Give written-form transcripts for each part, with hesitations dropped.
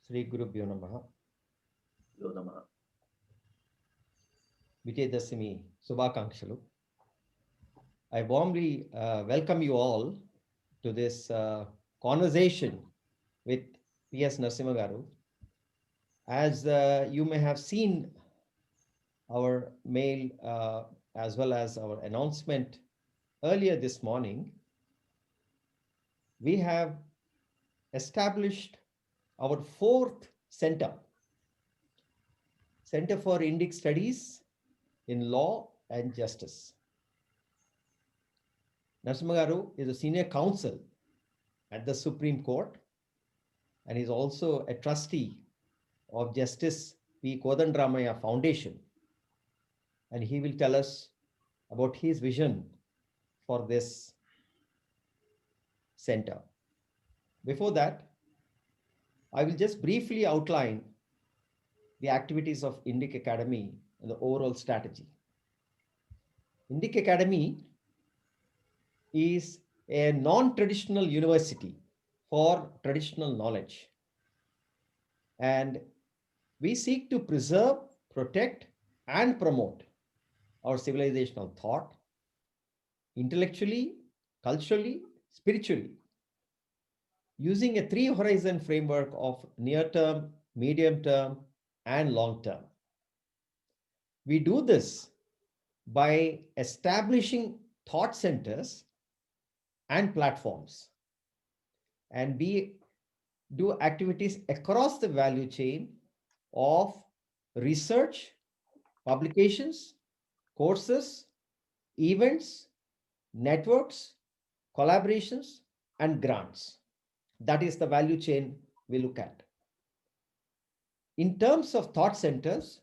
Sri Gurubhyo Namaha. Yo Namaha. Vijayadashami Subhakankshulu. I warmly welcome you all to this conversation with P.S. Narasimha Garu. As you may have seen our mail as well as our announcement earlier this morning, we have established our fourth center for Indic Studies in Law and Justice. Narasimha Garu is a senior counsel at the Supreme Court and is also a trustee of Justice P. Kodandaramaiah Foundation. And he will tell us about his vision for this center. Before that, I will just briefly outline the activities of Indic Academy and the overall strategy. Indic Academy is a non-traditional university for traditional knowledge. And we seek to preserve, protect, and promote our civilizational thought, intellectually, culturally, spiritually, using a three-horizon framework of near-term, medium-term, and long-term. We do this by establishing thought centers and platforms. And we do activities across the value chain of research, publications, courses, events, networks, collaborations, and grants. That is the value chain we look at. In terms of thought centers,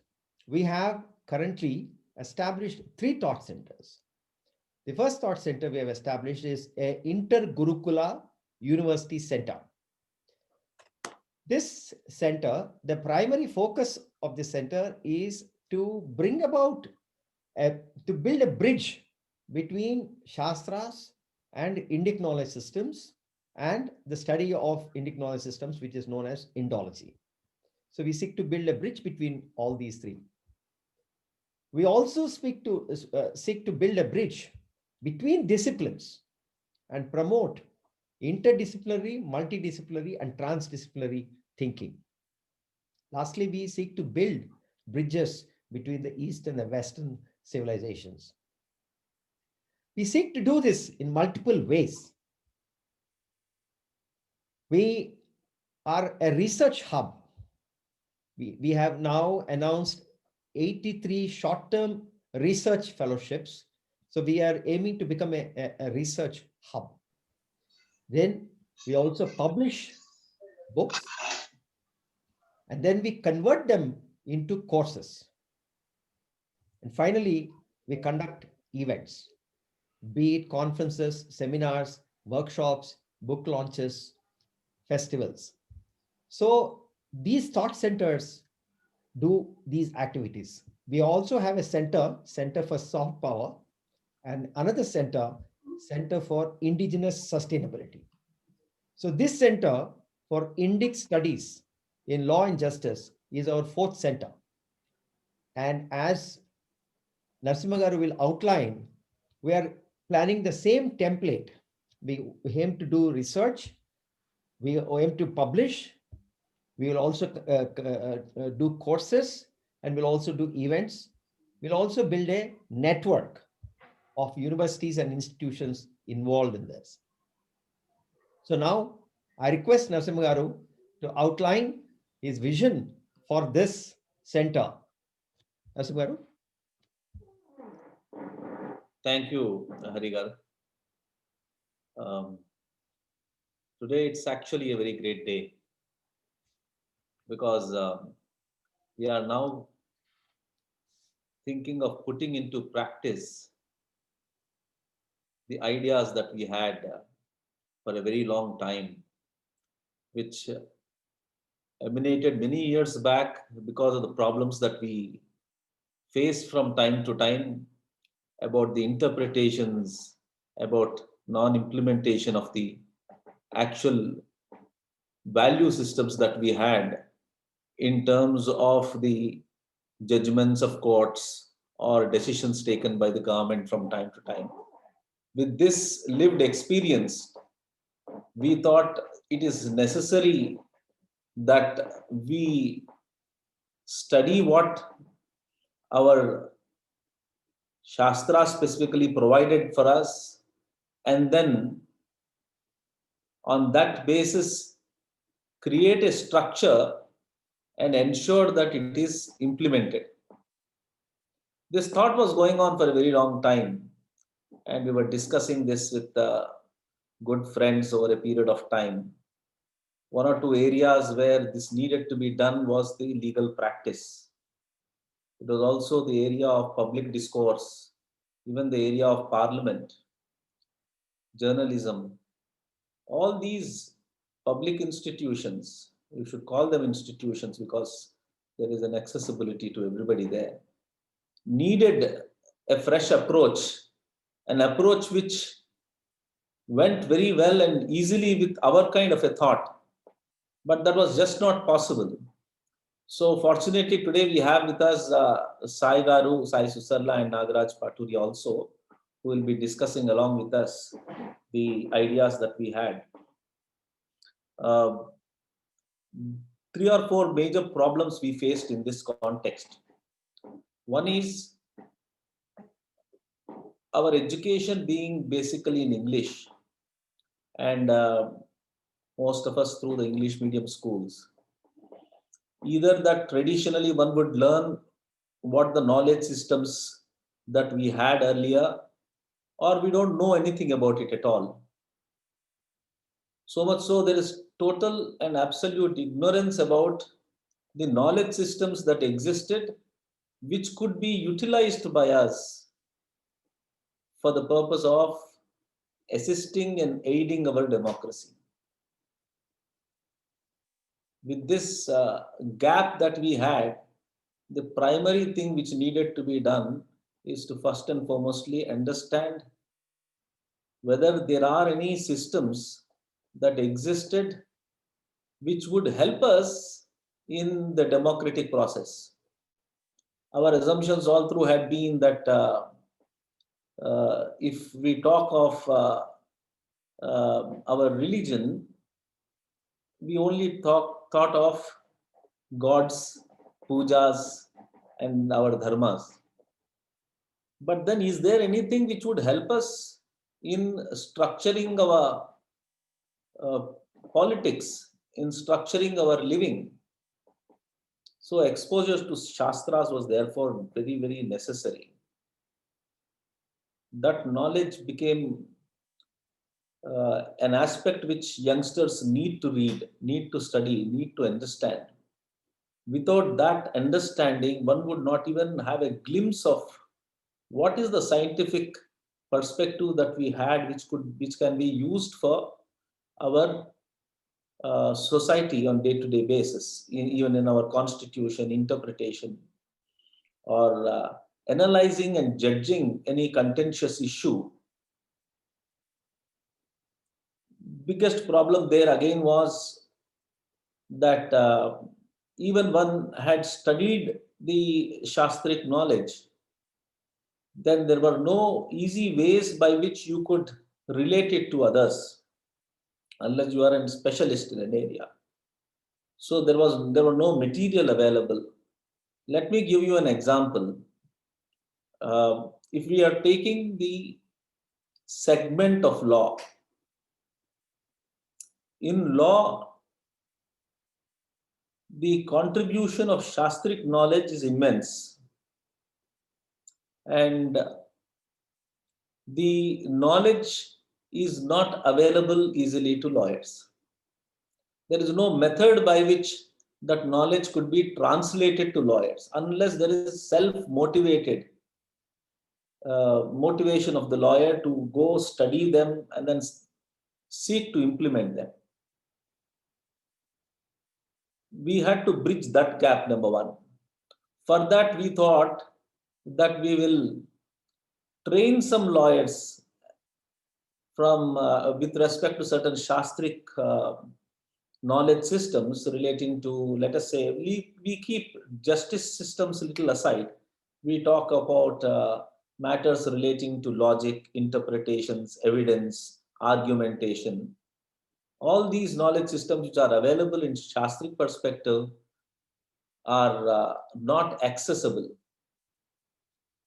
we have currently established 3 thought centers. The first thought center we have established is an Inter-Gurukula University Center. This center, the primary focus of the center is to bring about, to build a bridge between Shastras and Indic knowledge systems and the study of Indic knowledge systems, which is known as Indology. So we seek to build a bridge between all these 3. We also seek to build a bridge between disciplines and promote interdisciplinary, multidisciplinary, and transdisciplinary thinking. Lastly, we seek to build bridges between the East and the Western civilizations. We seek to do this in multiple ways. We are a research hub. We have now announced 83 short-term research fellowships. So we are aiming to become a research hub. Then we also publish books, and then we convert them into courses. And finally, we conduct events, be it conferences, seminars, workshops, book launches, festivals. So these thought centers do these activities. We also have a center for soft power, and another center for indigenous sustainability. So this center for Indic studies in law and justice is our 4th center. And as Narasimha Garu will outline, we are planning the same template. We aim to do research, we aim to publish, we will also do courses, and we'll also do events. We'll also build a network of universities and institutions involved in this. So now I request Narasimha Garu to outline his vision for this center. Narasimha Garu. Thank you, Harigar. Today it's actually a very great day because we are now thinking of putting into practice the ideas that we had for a very long time, which emanated many years back because of the problems that we faced from time to time about the interpretations, about non-implementation of the actual value systems that we had in terms of the judgments of courts or decisions taken by the government from time to time. With this lived experience, we thought it is necessary that we study what our Shastra specifically provided for us, and then on that basis create a structure and ensure that it is implemented. This thought was going on for a very long time, and we were discussing this with good friends over a period of time. One or two areas where this needed to be done was the legal practice. It was also the area of public discourse, even the area of parliament, journalism. All these public institutions, you should call them institutions because there is an accessibility to everybody there, needed a fresh approach, an approach which went very well and easily with our kind of a thought, but that was just not possible. So fortunately today we have with us Sai Garu, Sai Susarla and Nagaraj Paturi also, who will be discussing along with us the ideas that we had. Three or four major problems we faced in this context. One is our education being basically in English, and most of us through the English medium schools. Either that traditionally one would learn what the knowledge systems that we had earlier, or we don't know anything about it at all. So much so there is total and absolute ignorance about the knowledge systems that existed, which could be utilized by us for the purpose of assisting and aiding our democracy. With this gap that we had, the primary thing which needed to be done is to first and foremostly understand whether there are any systems that existed which would help us in the democratic process. Our assumptions all through had been that if we talk of our religion, we only thought of gods, pujas, and our dharmas. But then, is there anything which would help us in structuring our politics, in structuring our living? So, exposure to Shastras was therefore very, very necessary. That knowledge became an aspect which youngsters need to read, need to study, need to understand. Without that understanding, one would not even have a glimpse of what is the scientific perspective that we had, which can be used for our society on day-to-day basis, even in our constitution, interpretation, or analyzing and judging any contentious issue. Biggest problem there again was that even one had studied the Shastric knowledge, then there were no easy ways by which you could relate it to others unless you are a specialist in an area. So there were no material available. Let me give you an example. If we are taking the segment of law, in law, the contribution of Shastric knowledge is immense. And the knowledge is not available easily to lawyers. There is no method by which that knowledge could be translated to lawyers unless there is self-motivated motivation of the lawyer to go study them and then seek to implement them. We had to bridge that gap, number one. For that, we thought that we will train some lawyers from with respect to certain Shastric knowledge systems relating to, let us say, we keep justice systems a little aside. We talk about matters relating to logic, interpretations, evidence, argumentation. All these knowledge systems which are available in Shastric perspective are not accessible.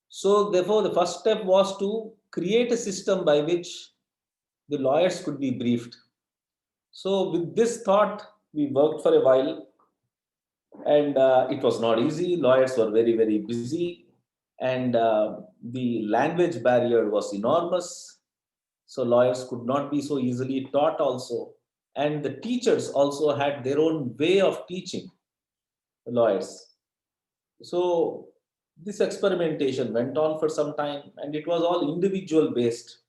So therefore, the first step was to create a system by which the lawyers could be briefed. So with this thought, we worked for a while, and it was not easy. Lawyers were very, very busy, and the language barrier was enormous. So lawyers could not be so easily taught also. And the teachers also had their own way of teaching the lawyers. So this experimentation went on for some time, and it was all individual based.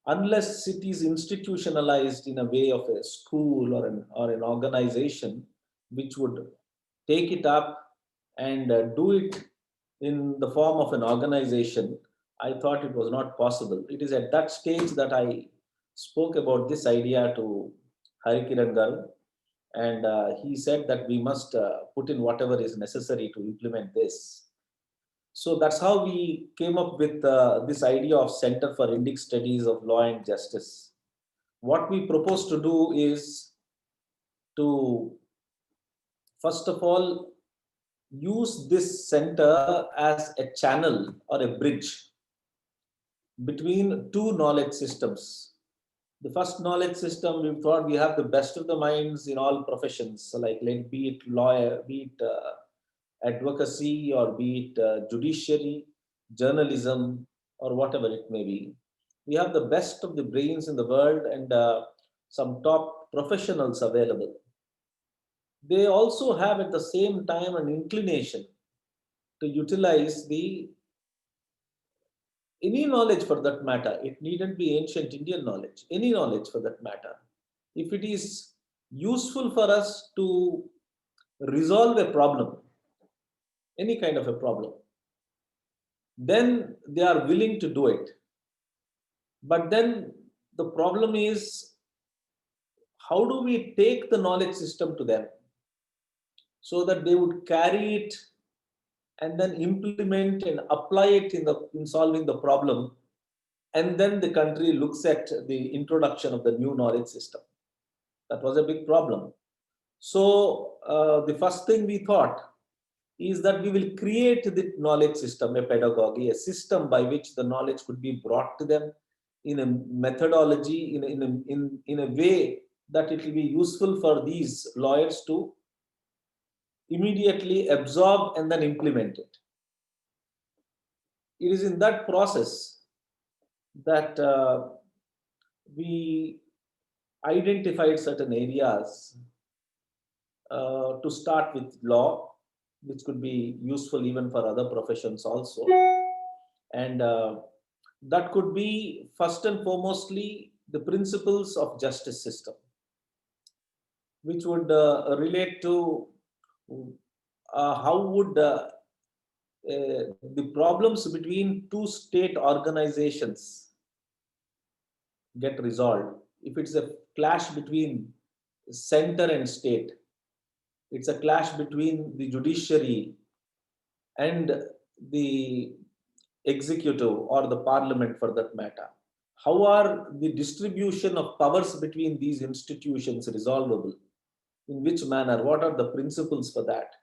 Unless it is institutionalized in a way of a school or an organization which would take it up and do it in the form of an organization, I thought it was not possible. It is at that stage that I spoke about this idea to Harikiran Garu, and he said that we must put in whatever is necessary to implement this. So that's how we came up with this idea of Center for Indic Studies of Law and Justice. What we propose to do is to, first of all, use this center as a channel or a bridge between two knowledge systems. The first knowledge system, we thought we have the best of the minds in all professions, so like be it lawyer, be it advocacy, or be it judiciary, journalism, or whatever it may be. We have the best of the brains in the world, and some top professionals available. They also have at the same time an inclination to utilize the any knowledge for that matter. It needn't be ancient Indian knowledge, any knowledge for that matter. If it is useful for us to resolve a problem, any kind of a problem, then they are willing to do it. But then the problem is, how do we take the knowledge system to them so that they would carry it and then implement and apply it in solving the problem, and then the country looks at the introduction of the new knowledge system. That was a big problem. So the first thing we thought is that we will create the knowledge system, a pedagogy, a system by which the knowledge could be brought to them in a methodology, in a way that it will be useful for these lawyers to immediately absorb and then implement it. It is in that process that we identified certain areas to start with law, which could be useful even for other professions also. And that could be first and foremostly the principles of justice system, which would relate to how would the problems between two state organizations get resolved. If it's a clash between center and state, it's a clash between the judiciary and the executive or the parliament for that matter. How are the distribution of powers between these institutions resolvable? In which manner? What are the principles for that?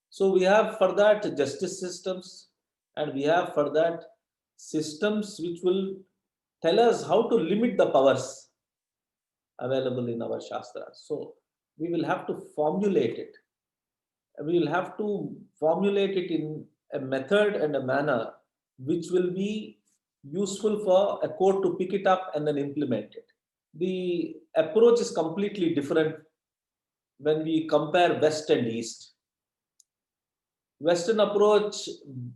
So we have for that justice systems, and we have for that systems which will tell us how to limit the powers available in our Shastras. So we will have to formulate it. We will have to formulate it in a method and a manner which will be useful for a court to pick it up and then implement it. The approach is completely different when we compare West and East. Western approach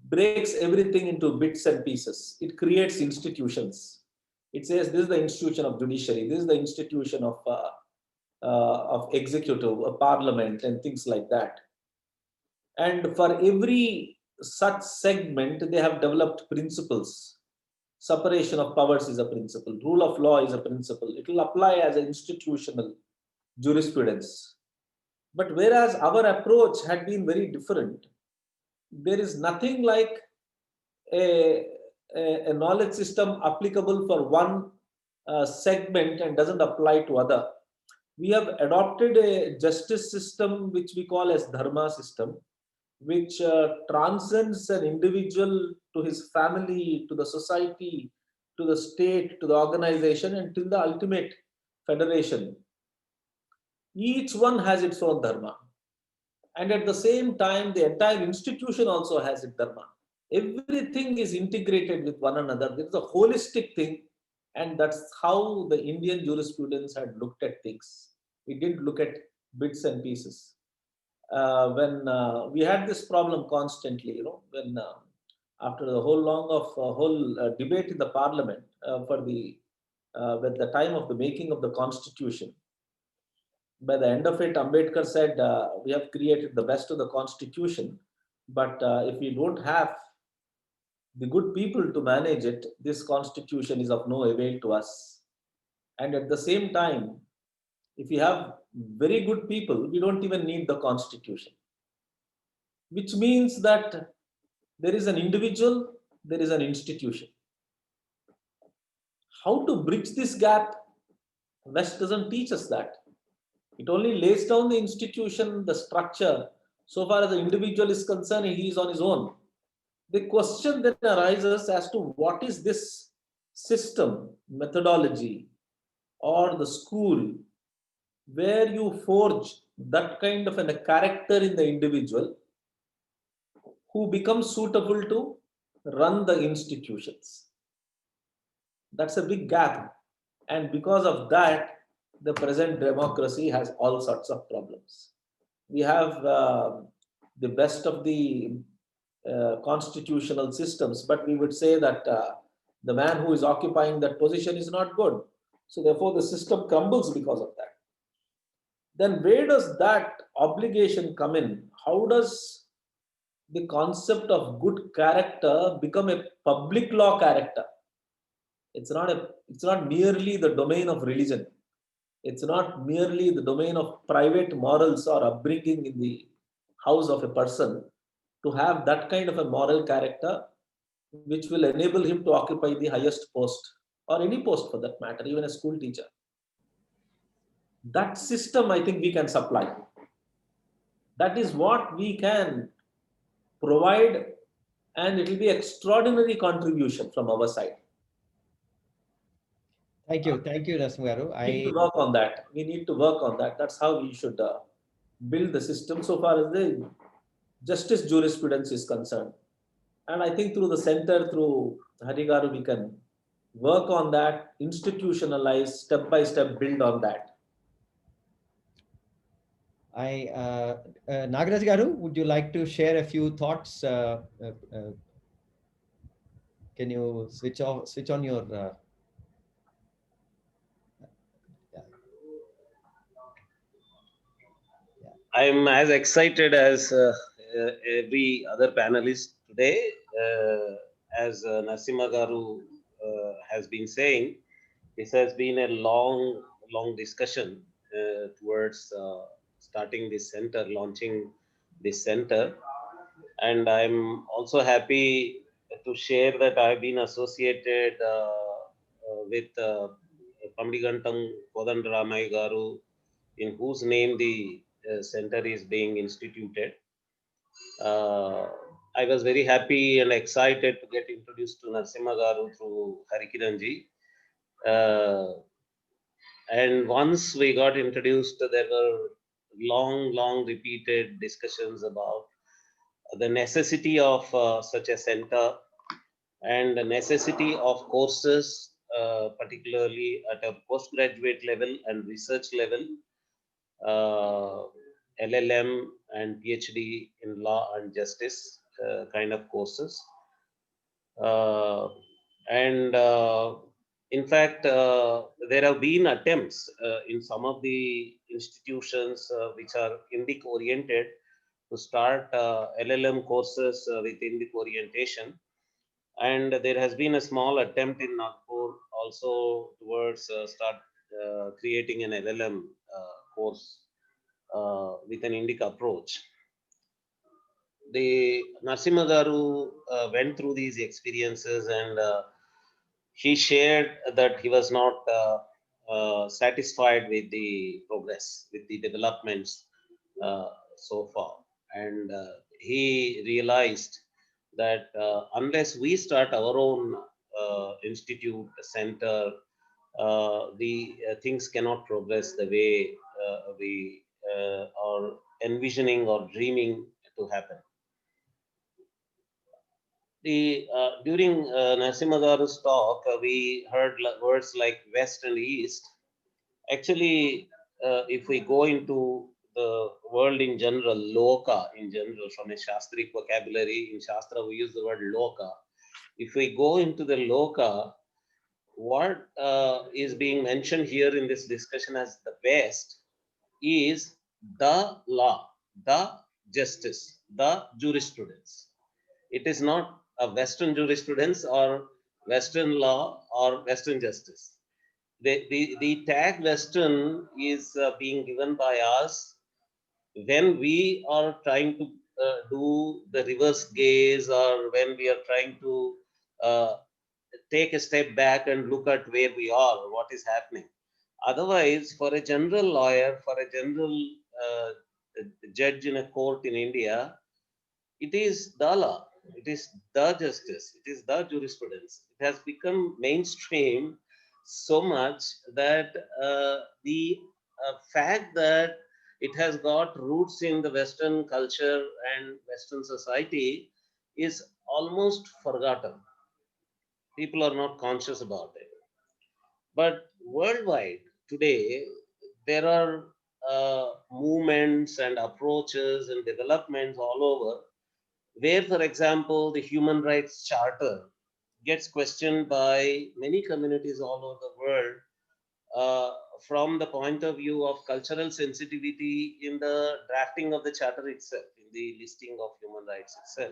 breaks everything into bits and pieces. It creates institutions. It says this is the institution of judiciary, this is the institution of executive, a parliament, and things like that. And for every such segment, they have developed principles. Separation of powers is a principle. Rule of law is a principle. It will apply as an institutional jurisprudence. But whereas our approach had been very different, there is nothing like a, a knowledge system applicable for one segment and doesn't apply to other. We have adopted a justice system which we call as dharma system, which transcends an individual to his family, to the society, to the state, to the organization, and till the ultimate federation. Each one has its own dharma. And at the same time, the entire institution also has its dharma. Everything is integrated with one another. There is a holistic thing, and that's how the Indian jurisprudence had looked at things. It didn't look at bits and pieces. When we had this problem constantly, when after the whole long of whole debate in the parliament for the at the time of the making of the constitution, by the end of it, Ambedkar said, we have created the best of the constitution, but if we don't have the good people to manage it, this constitution is of no avail to us. And at the same time, if we have very good people, we don't even need the constitution, which means that there is an individual, there is an institution. How to bridge this gap? West doesn't teach us that. It only lays down the institution, the structure. So far as the individual is concerned, he is on his own. The question then arises as to what is this system, methodology, or the school where you forge that kind of a character in the individual who becomes suitable to run the institutions. That's a big gap. And because of that, the present democracy has all sorts of problems. We have the best of the constitutional systems, but we would say that the man who is occupying that position is not good. So therefore, the system crumbles because of that. Then where does that obligation come in? How does the concept of good character become a public law character? It's not merely the domain of religion. It's not merely the domain of private morals or upbringing in the house of a person to have that kind of a moral character which will enable him to occupy the highest post or any post for that matter, even a school teacher. That system, I think we can supply. That is what we can provide, and it will be extraordinary contribution from our side. Thank you, Narasimha. We need to work on that. We need to work on that. That's how we should build the system so far as the justice jurisprudence is concerned. And I think through the center, through Harigaru, we can work on that, institutionalize, step by step, build on that. Nagaraj Garu, would you like to share a few thoughts? Can you switch on your? I'm as excited as every other panelist today. As Narasimha Garu has been saying, this has been a long discussion towards starting this center, launching this center. And I'm also happy to share that I've been associated with Pamdigantam Kodandaramai Garu, in whose name the center is being instituted. I was very happy and excited to get introduced to Narasimha Garu through Harikiranji. And once we got introduced, there were long repeated discussions about the necessity of such a center and the necessity of courses, particularly at a postgraduate level and research level, LLM and PhD in law and justice kind of courses. And in fact, there have been attempts in some of the institutions which are Indic oriented to start LLM courses with Indic orientation. And there has been a small attempt in Nagpur also towards start creating an LLM course with an Indic approach. The Narasimha Garu went through these experiences, and he shared that he was not satisfied with the progress, with the developments so far. And he realized that unless we start our own institute, center, the things cannot progress the way we are envisioning or dreaming to happen. During Narasimha Garu's talk, we heard words like West and East. Actually, if we go into the world in general, Loka in general, from a Shastric vocabulary, in Shastra we use the word Loka. If we go into the Loka, what is being mentioned here in this discussion as the West is the law, the justice, the jurisprudence. It is not a Western jurisprudence or Western law or Western justice. The tag Western is being given by us when we are trying to do the reverse gaze, or when we are trying to uh, take a step back and look at where we are, what is happening. Otherwise, for a general lawyer, for a general uh, judge in a court in India, it is the law, it is the justice, it is the jurisprudence. It has become mainstream so much that the fact that it has got roots in the Western culture and Western society is almost forgotten. People are not conscious about it. But worldwide today, there are movements and approaches and developments all over where, for example, the Human Rights Charter gets questioned by many communities all over the world uh, from the point of view of cultural sensitivity in the drafting of the charter itself, in the listing of human rights itself.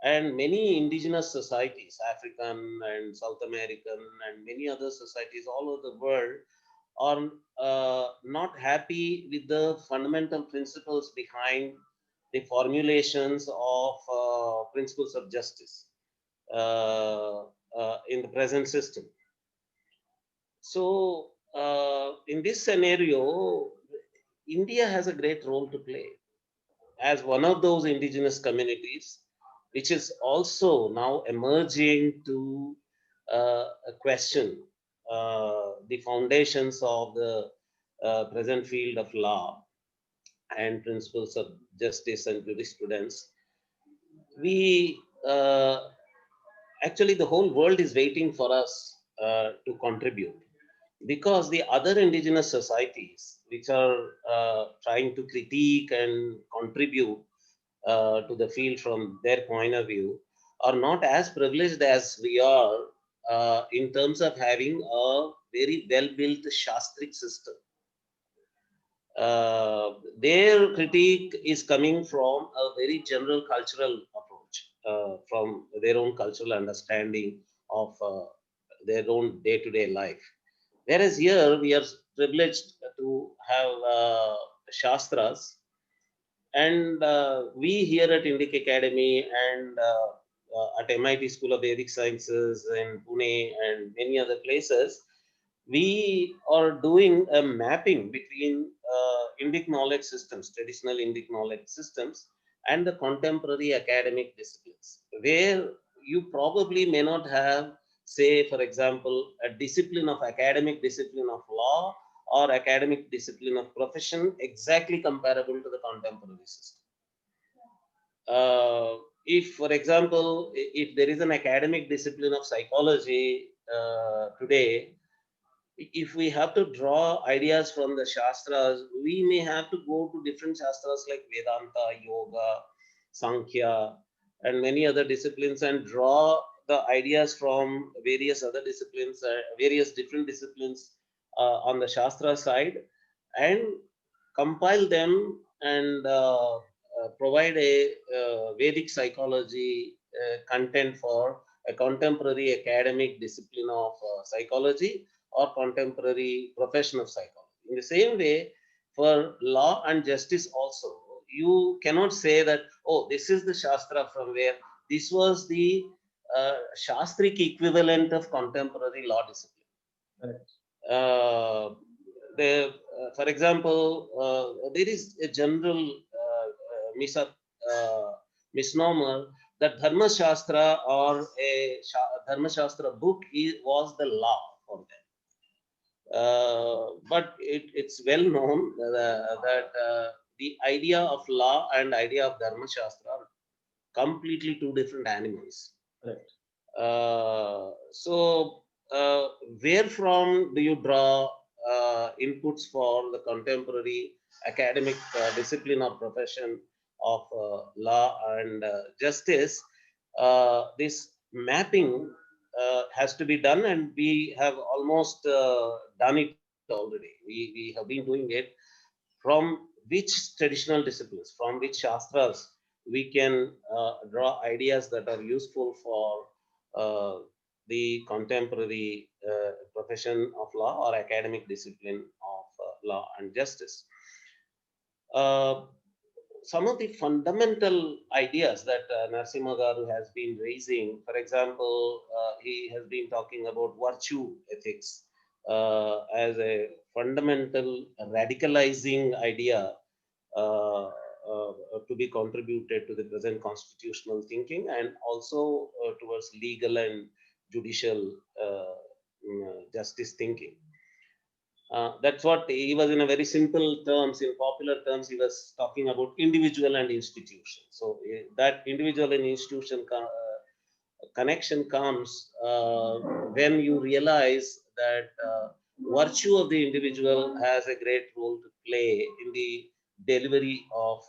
And many indigenous societies, African and South American, and many other societies all over the world, are not happy with the fundamental principles behind the formulations of principles of justice in the present system. So, in this scenario, India has a great role to play as one of those indigenous communities, which is also now emerging to question the foundations of the present field of law and principles of justice and jurisprudence. We actually, the whole world is waiting for us to contribute, because the other indigenous societies which are trying to critique and contribute to the field from their point of view are not as privileged as we are in terms of having a very well built Shastric system. Their critique is coming from a very general cultural approach, from their own cultural understanding of their own day-to-day life. Whereas here we are privileged to have Shastras, and we here at Indic Academy and at MIT School of Vedic Sciences in Pune and many other places, we are doing a mapping between Indic knowledge systems, traditional Indic knowledge systems, and the contemporary academic disciplines, where you probably may not have, say, for example, a discipline of academic discipline of law or academic discipline of profession exactly comparable to the contemporary system. If, for example, if there is an academic discipline of psychology today, if we have to draw ideas from the Shastras, we may have to go to different Shastras like Vedanta, Yoga, Sankhya, and many other disciplines and draw the ideas from various other disciplines, various different disciplines on the Shastra side, and compile them and provide a Vedic psychology content for a contemporary academic discipline of psychology or contemporary profession of psychology. In the same way, for law and justice also, you cannot say that, oh, this is the Shastra from where this was the Shastric equivalent of contemporary law discipline. Correct. For example, there is a general misnomer that Dharma Shastra or a Dharma Shastra book was the law for them. But it's well known that the idea of law and idea of Dharma Shastra are completely two different animals. Correct. So, where from do you draw inputs for the contemporary academic discipline or profession of law and justice? This mapping has to be done, and we have almost done it already. We have been doing it. From which traditional disciplines, from which shastras, we can draw ideas that are useful for the contemporary profession of law or academic discipline of law and justice. Some of the fundamental ideas that Narasimha Garu has been raising, for example, he has been talking about virtue ethics as a fundamental radicalizing idea to be contributed to the present constitutional thinking, and also towards legal and judicial justice thinking. That's what he was, in a very simple terms, in popular terms, he was talking about individual and institution. So that individual and institution connection comes when you realize that virtue of the individual has a great role to play in the delivery of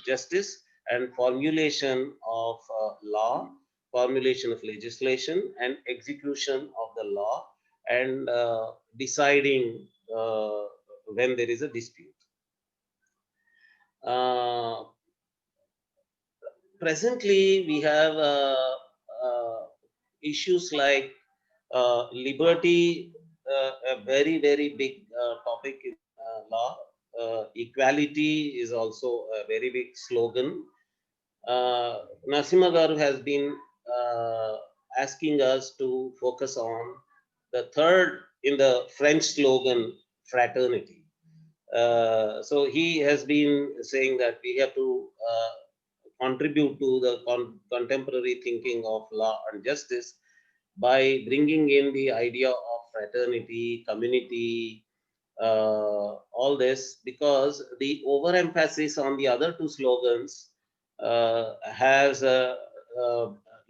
justice and formulation of law, formulation of legislation, and execution of the law, and deciding when there is a dispute. Presently, we have issues like liberty, a very, very big topic in law. Equality is also a very big slogan. Narasimha Garu has been asking us to focus on the third in the French slogan, fraternity. So he has been saying that we have to contribute to the contemporary thinking of law and justice by bringing in the idea of fraternity, community, all this, because the overemphasis on the other two slogans has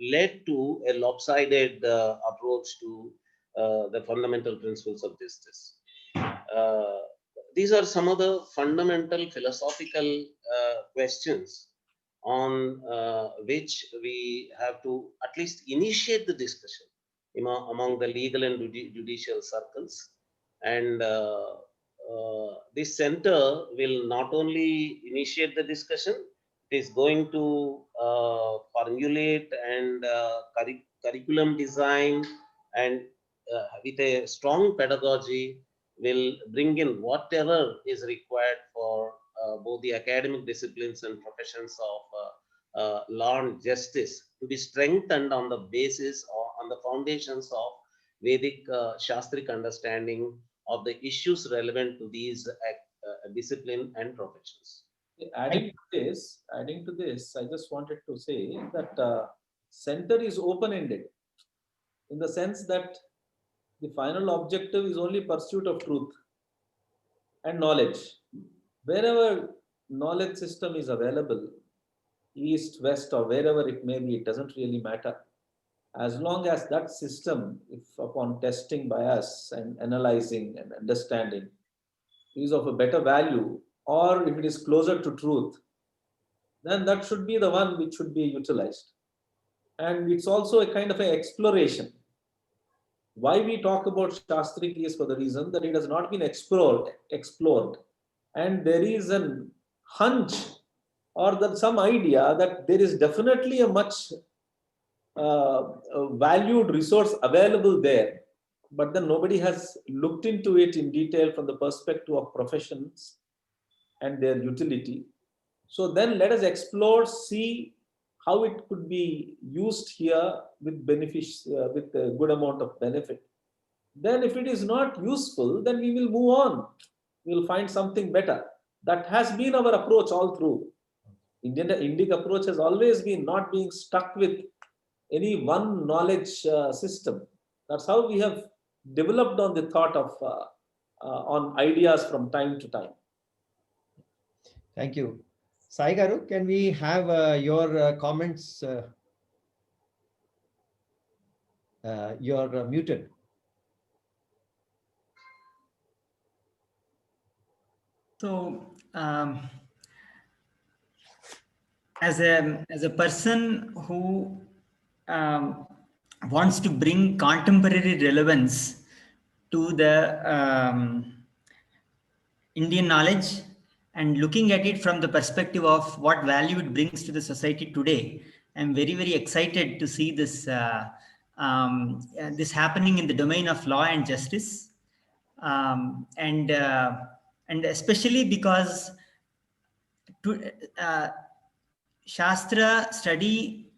led to a lopsided approach to the fundamental principles of justice. These are some of the fundamental philosophical questions on which we have to at least initiate the discussion among the legal and judicial circles. And this center will not only initiate the discussion, it is going to formulate and curriculum design, and with a strong pedagogy will bring in whatever is required for both the academic disciplines and professions of law and justice to be strengthened on the basis or on the foundations of Vedic Shastric understanding of the issues relevant to these discipline and professions. Adding to this, I just wanted to say that center is open-ended in the sense that the final objective is only pursuit of truth and knowledge. Wherever knowledge system is available, east, west, or wherever it may be, it doesn't really matter. As long as that system, if upon testing by us and analyzing and understanding, is of a better value, or if it is closer to truth, then that should be the one which should be utilized. And it's also a kind of an exploration. Why we talk about Shastric is for the reason that it has not been explored, and there is a hunch or that some idea that there is definitely a much valued resource available there, but then nobody has looked into it in detail from the perspective of professions and their utility. So then let us explore, see how it could be used here with with a good amount of benefit. Then if it is not useful, then we will move on. We will find something better. That has been our approach all through. Indic approach has always been not being stuck with any one knowledge system. That's how we have developed on the thought of on ideas from time to time. Thank you. Sai Garu, can we have your comments? You're muted. So, as a person who wants to bring contemporary relevance to the Indian knowledge and looking at it from the perspective of what value it brings to the society today, I'm very, very excited to see this this happening in the domain of law and justice, and especially because Shastra study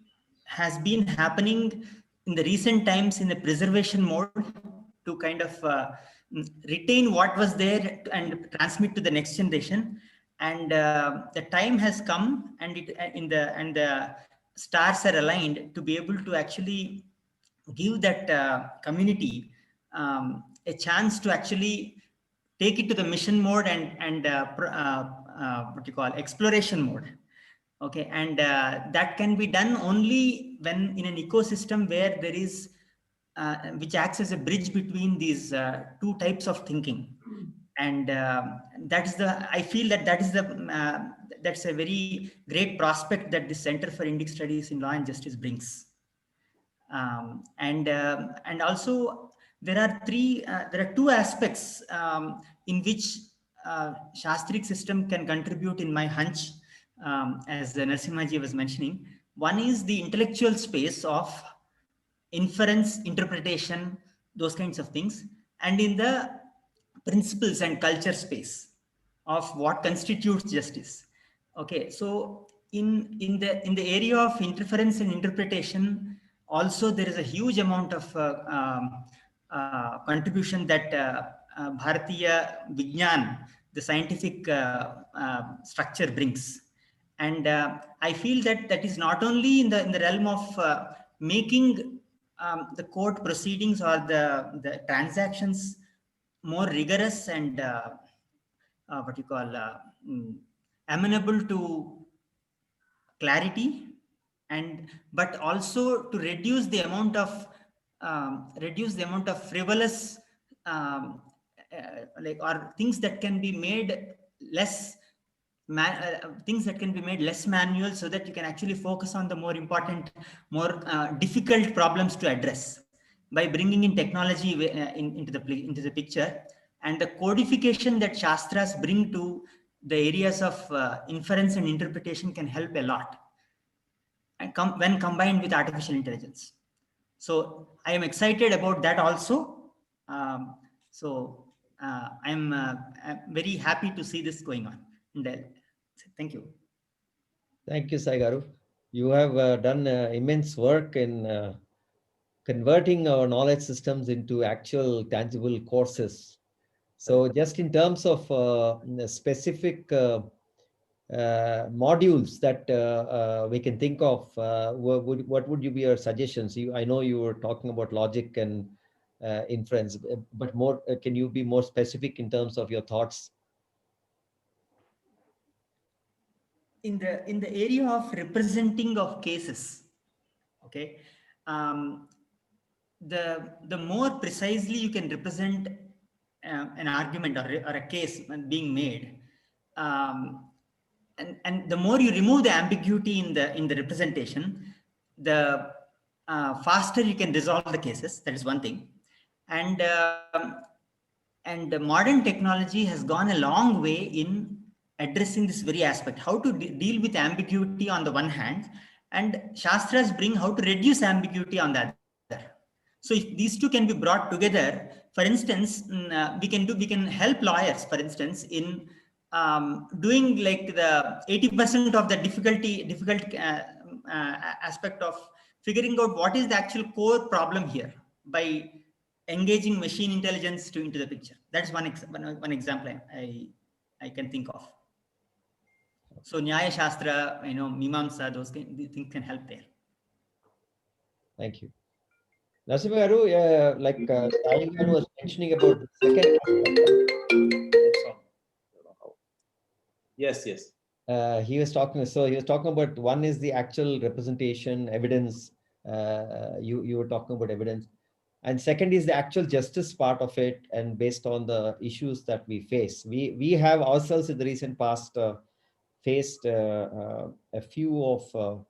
has been happening in the recent times in a preservation mode to kind of retain what was there and transmit to the next generation. And the time has come, and the stars are aligned to be able to actually give that community a chance to actually take it to the mission mode and what you call exploration mode. Okay, and that can be done only when in an ecosystem where there is which acts as a bridge between these two types of thinking. And that is I feel that is that's a very great prospect that the Center for Indic Studies in Law and Justice brings. And also there are two aspects in which Shastric system can contribute, in my hunch, as Narasimhaji was mentioning. One is the intellectual space of inference, interpretation, those kinds of things, and in the principles and culture space of what constitutes justice. Okay, so in the area of inference and interpretation, also there is a huge amount of contribution that Bharatiya Vignan, the scientific structure, brings. And I feel that is not only in the realm of making the court proceedings or the transactions more rigorous and what you call amenable to clarity, but also to reduce the amount of frivolous or things that can be made less manual, so that you can actually focus on the more important, more difficult problems to address by bringing in technology into the picture. And the codification that Shastras bring to the areas of inference and interpretation can help a lot, and when combined with artificial intelligence. So I am excited about that also. I'm very happy to see this going on. And thank you. Thank you, Sai Garu. You have done immense work in converting our knowledge systems into actual tangible courses. So just in terms of specific modules that we can think of, what would you be your suggestions? I know you were talking about logic and inference, but more, can you be more specific in terms of your thoughts? In the area of representing of cases, okay, the more precisely you can represent an argument or a case being made, and the more you remove the ambiguity in the representation, the faster you can resolve the cases. That is one thing. And the modern technology has gone a long way in addressing this very aspect, how to deal with ambiguity on the one hand, and Shastras bring how to reduce ambiguity on the other. So if these two can be brought together, for instance, we can help lawyers, for instance, in doing like the 80% of the difficult aspect of figuring out what is the actual core problem here by engaging machine intelligence into the picture. That's one example I can think of. So Nyaya Shastra, Mimamsa, those things can help there. Thank you. Narasimha Garu, like Sai Garu was mentioning about the second aspect. Yes, yes. He was talking about one is the actual representation, evidence. You were talking about evidence. And second is the actual justice part of it, and based on the issues that we face. We have ourselves in the recent past faced a few of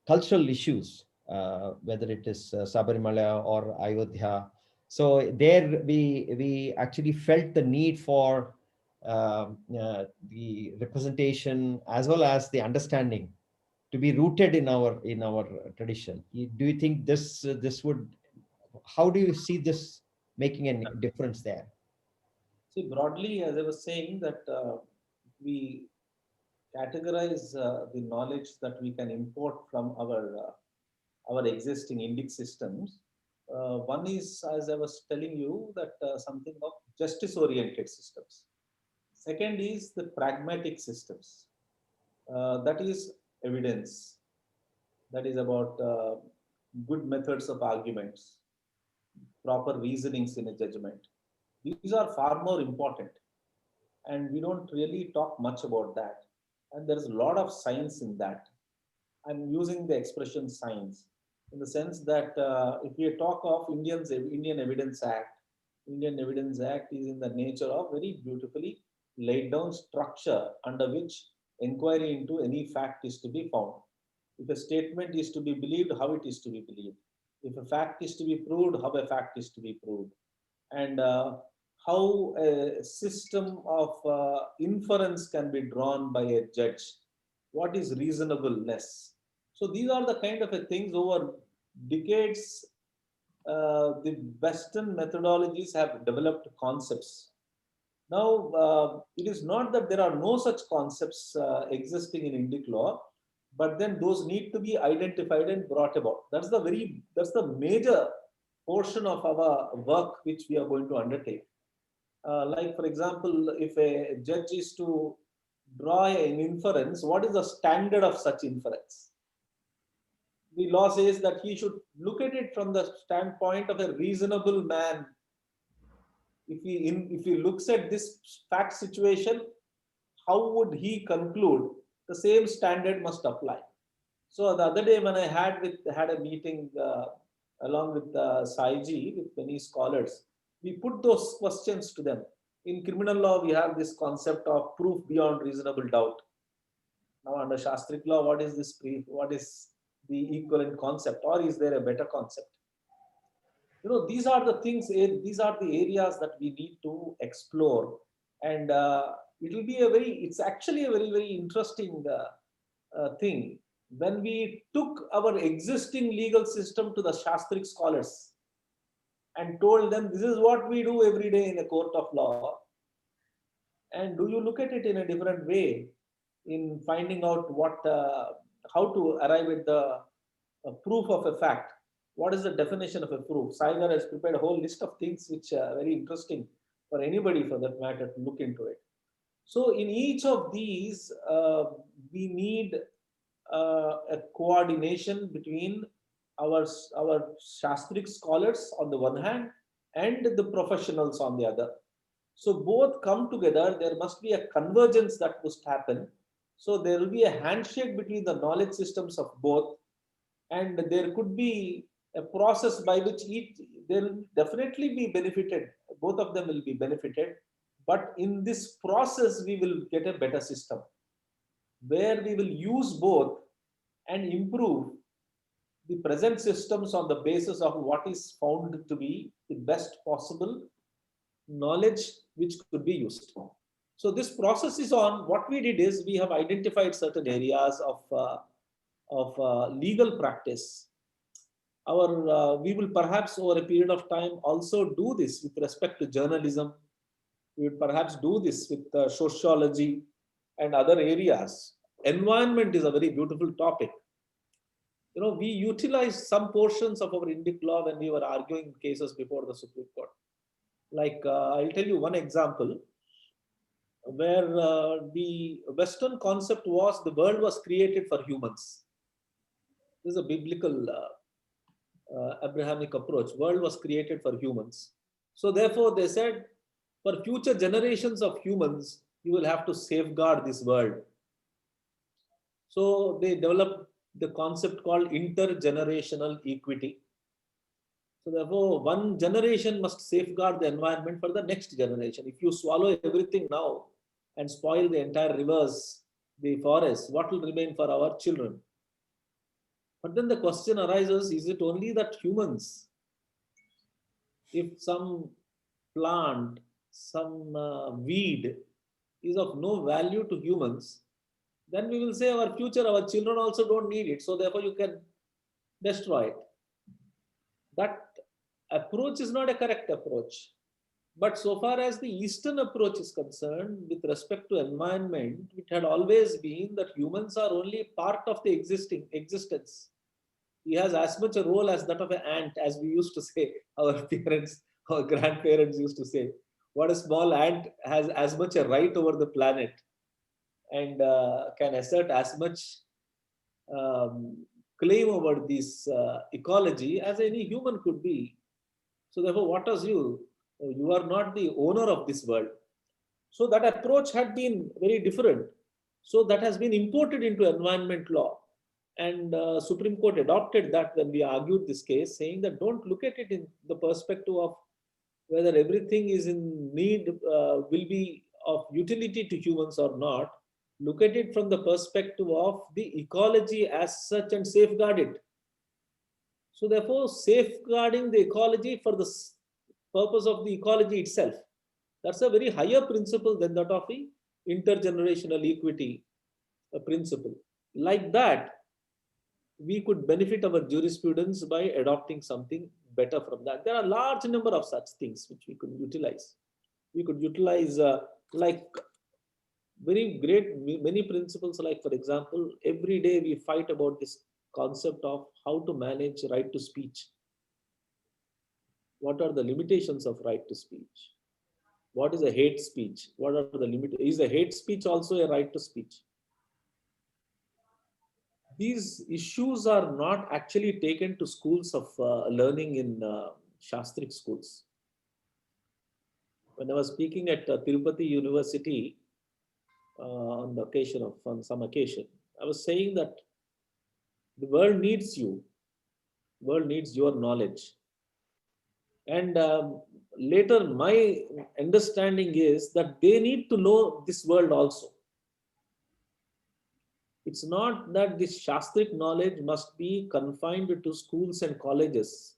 cultural issues, whether it is Sabarimala or Ayodhya. So there we actually felt the need for the representation as well as the understanding to be rooted in our tradition. Do you think this would? How do you see this making a difference there? See, broadly, as I was saying, that we categorize the knowledge that we can import from our existing Indic systems. One is, as I was telling you, that something of justice-oriented systems. Second is the pragmatic systems. That is evidence. That is about good methods of arguments, proper reasonings in a judgment. These are far more important, and we don't really talk much about that. And there's a lot of science in that. I'm using the expression science in the sense that if we talk of Indian Evidence Act, Indian Evidence Act is in the nature of very beautifully laid down structure under which inquiry into any fact is to be found. If a statement is to be believed, how it is to be believed. If a fact is to be proved, how a fact is to be proved. And how a system of inference can be drawn by a judge. What is reasonableness? So these are the kind of things over decades. The Western methodologies have developed concepts. Now, it is not that there are no such concepts existing in Indic law, but then those need to be identified and brought about. That's the major portion of our work which we are going to undertake. Like, for example, if a judge is to draw an inference, what is the standard of such inference? The law says that he should look at it from the standpoint of a reasonable man. If he looks at this fact situation, how would he conclude? The same standard must apply. So the other day when I had a meeting along with Saiji, with many scholars, we put those questions to them. In criminal law, we have this concept of proof beyond reasonable doubt. Now, under Shastric law, what is this proof? What is the equivalent concept, or is there a better concept? These are the things. These are the areas that we need to explore, and it will be it's actually a very, very interesting thing. When we took our existing legal system to the Shastric scholars and told them this is what we do every day in a court of law, and do you look at it in a different way in finding out how to arrive at the proof of a fact? What is the definition of a proof? Saigar has prepared a whole list of things which are very interesting for anybody for that matter to look into it. So in each of these, we need a coordination between our Shastric scholars on the one hand and the professionals on the other. So both come together. There must be a convergence that must happen. So there will be a handshake between the knowledge systems of both, and there could be a process by which they will definitely be benefited. Both of them will be benefited. But in this process, we will get a better system where we will use both and improve the present systems on the basis of what is found to be the best possible knowledge which could be used. So this process is on. What we did is we have identified certain areas of legal practice we will perhaps over a period of time also do this with respect to journalism. We would perhaps do this with sociology and other areas. Environment is a very beautiful topic. We utilized some portions of our Indic law when we were arguing cases before the Supreme Court. Like, I'll tell you one example where the Western concept was the world was created for humans. This is a biblical Abrahamic approach. World was created for humans. So therefore, they said, for future generations of humans, you will have to safeguard this world. So they developed the concept called intergenerational equity. So therefore, one generation must safeguard the environment for the next generation. If you swallow everything now and spoil the entire rivers, the forests, what will remain for our children? But then the question arises, is it only that humans, if some plant, some weed is of no value to humans, then we will say our future, our children also don't need it. So therefore you can destroy it. That approach is not a correct approach. But so far as the Eastern approach is concerned, with respect to environment, it had always been that humans are only part of the existence. He has as much a role as that of an ant, as we used to say, our parents, our grandparents used to say. What a small ant has as much a right over the planet and can assert as much claim over this ecology as any human could be. So therefore, what does you? You are not the owner of this world. So that approach had been very different. So that has been imported into environment law. And Supreme Court adopted that when we argued this case, saying that don't look at it in the perspective of whether everything is in need, will be of utility to humans or not. Look at it from the perspective of the ecology as such and safeguard it. So therefore, safeguarding the ecology for the purpose of the ecology itself, that's a very higher principle than that of the intergenerational equity principle. Like that, we could benefit our jurisprudence by adopting something better from that. There are a large number of such things which we could utilize. We could utilize like very great, many principles, like for example, every day we fight about this concept of how to manage right to speech. What are the limitations of right to speech? What is a hate speech? What are the limits? Is a hate speech also a right to speech? These issues are not actually taken to schools of learning in Shastric schools. When I was speaking at Tirupati University on some occasion, I was saying that the world needs you. The world needs your knowledge. And later, my understanding is that they need to know this world also. It's not that this Shastric knowledge must be confined to schools and colleges,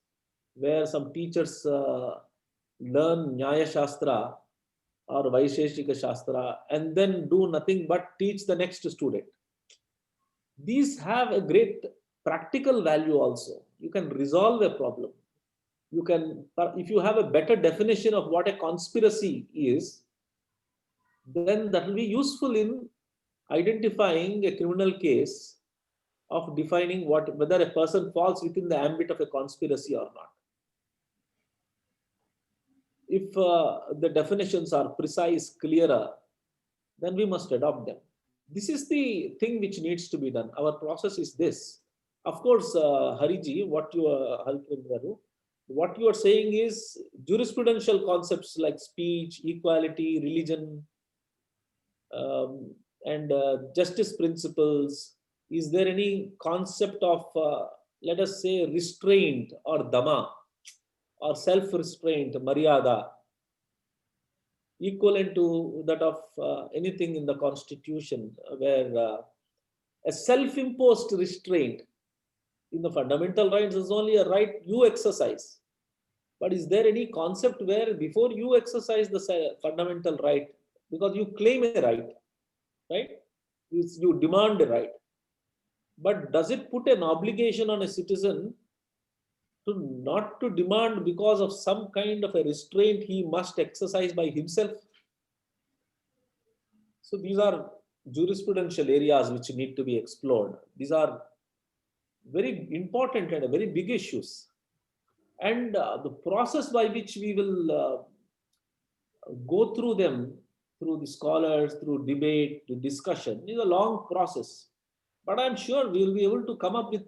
where some teachers learn Nyaya Shastra or Vaisheshika Shastra and then do nothing but teach the next student. These have a great practical value also. You can resolve a problem. You can, if you have a better definition of what a conspiracy is, then that will be useful in identifying a criminal case, of defining whether a person falls within the ambit of a conspiracy or not. If the definitions are precise, clearer, then we must adopt them. This is the thing which needs to be done. Our process is this. Of course, Hariji, what you are saying is jurisprudential concepts like speech, equality, religion, and justice principles. Is there any concept of, let us say, restraint or dhamma or self-restraint, maryada, equivalent to that of anything in the constitution, where a self-imposed restraint in the fundamental rights is only a right you exercise. But is there any concept where before you exercise the fundamental right, because you claim a right, right? You demand a right. But does it put an obligation on a citizen to not to demand because of some kind of a restraint he must exercise by himself. So these are jurisprudential areas which need to be explored. These are very important and very big issues. And the process by which we will go through them, through the scholars, through debate, the discussion, is a long process. But I'm sure we will be able to come up with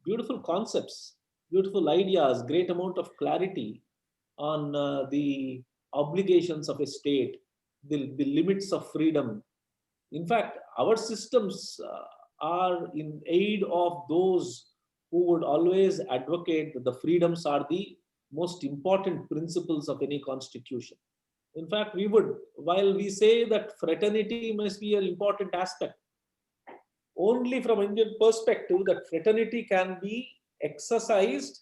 beautiful concepts, beautiful ideas, great amount of clarity on the obligations of a state, the limits of freedom. In fact, our systems are in aid of those who would always advocate that the freedoms are the most important principles of any constitution. In fact, we would, while we say that fraternity must be an important aspect, only from Indian perspective that fraternity can be exercised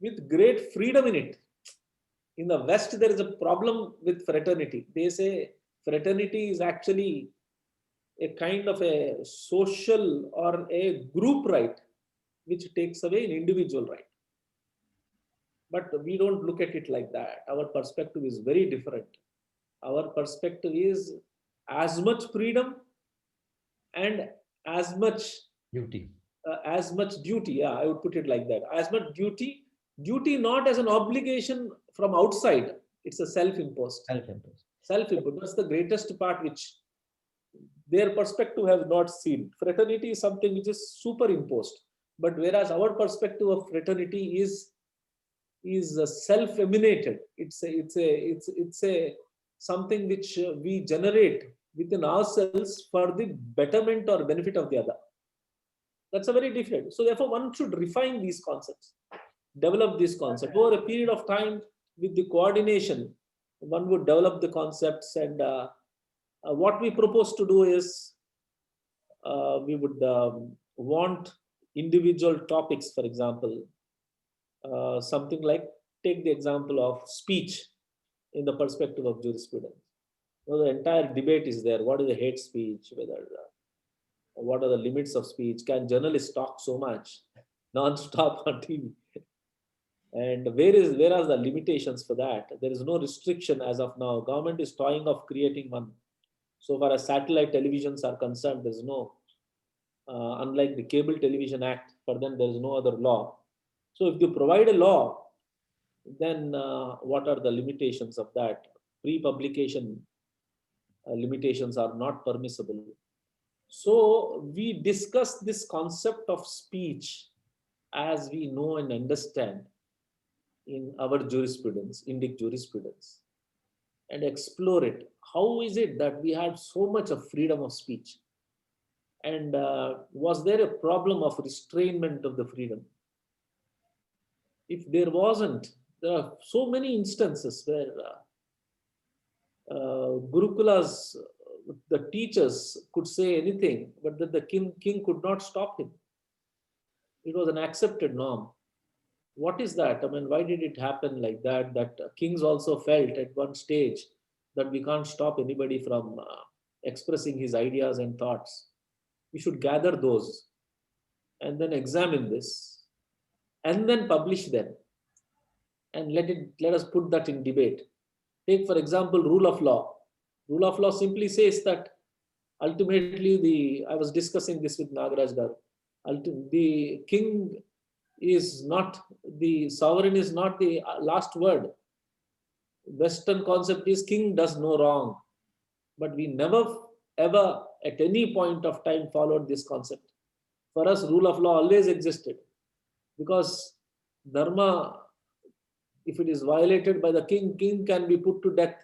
with great freedom in it. In the West, there is a problem with fraternity. They say fraternity is actually a kind of a social or a group right, which takes away an individual right. But we don't look at it like that. Our perspective is very different. Our perspective is as much freedom and as much Duty. duty. Yeah, I would put it like that. As much duty, duty not as an obligation from outside. It's a self-imposed. Self-imposed. Self-imposed. That's the greatest part which their perspective have not seen. Fraternity is something which is superimposed. But whereas our perspective of fraternity is self-emanated. It's a something which we generate within ourselves for the betterment or benefit of the other. That's a very different. So therefore, one should refine these concepts, develop this concept over a period of time with the coordination. One would develop the concepts, and what we propose to do is we would want individual topics, for example, something like, take the example of speech in the perspective of jurisprudence. So the entire debate is there. What is the hate speech? Whether what are the limits of speech? Can journalists talk so much non-stop on TV? And where are the limitations for that? There is no restriction as of now. Government is toying of creating one. So far as satellite televisions are concerned, there is no, unlike the Cable Television Act, for them there is no other law. So if you provide a law, then what are the limitations of that? Pre-publication limitations are not permissible. So we discuss this concept of speech as we know and understand in our jurisprudence, Indic jurisprudence, and explore it. How is it that we had so much of freedom of speech? And was there a problem of restrainment of the freedom? If there wasn't, there are so many instances where Gurukulas, the teachers could say anything, but that the king could not stop him. It was an accepted norm. What is that? I mean, why did it happen like that? That kings also felt at one stage that we can't stop anybody from expressing his ideas and thoughts. We should gather those and then examine this and then publish them and let us put that in debate. Take, for example, rule of law. Rule of law simply says that ultimately I was discussing this with Nagaraj Garu. The king is not, the sovereign is not the last word. Western concept is king does no wrong. But we never ever at any point of time followed this concept. For us, rule of law always existed, because dharma, if it is violated by the king can be put to death.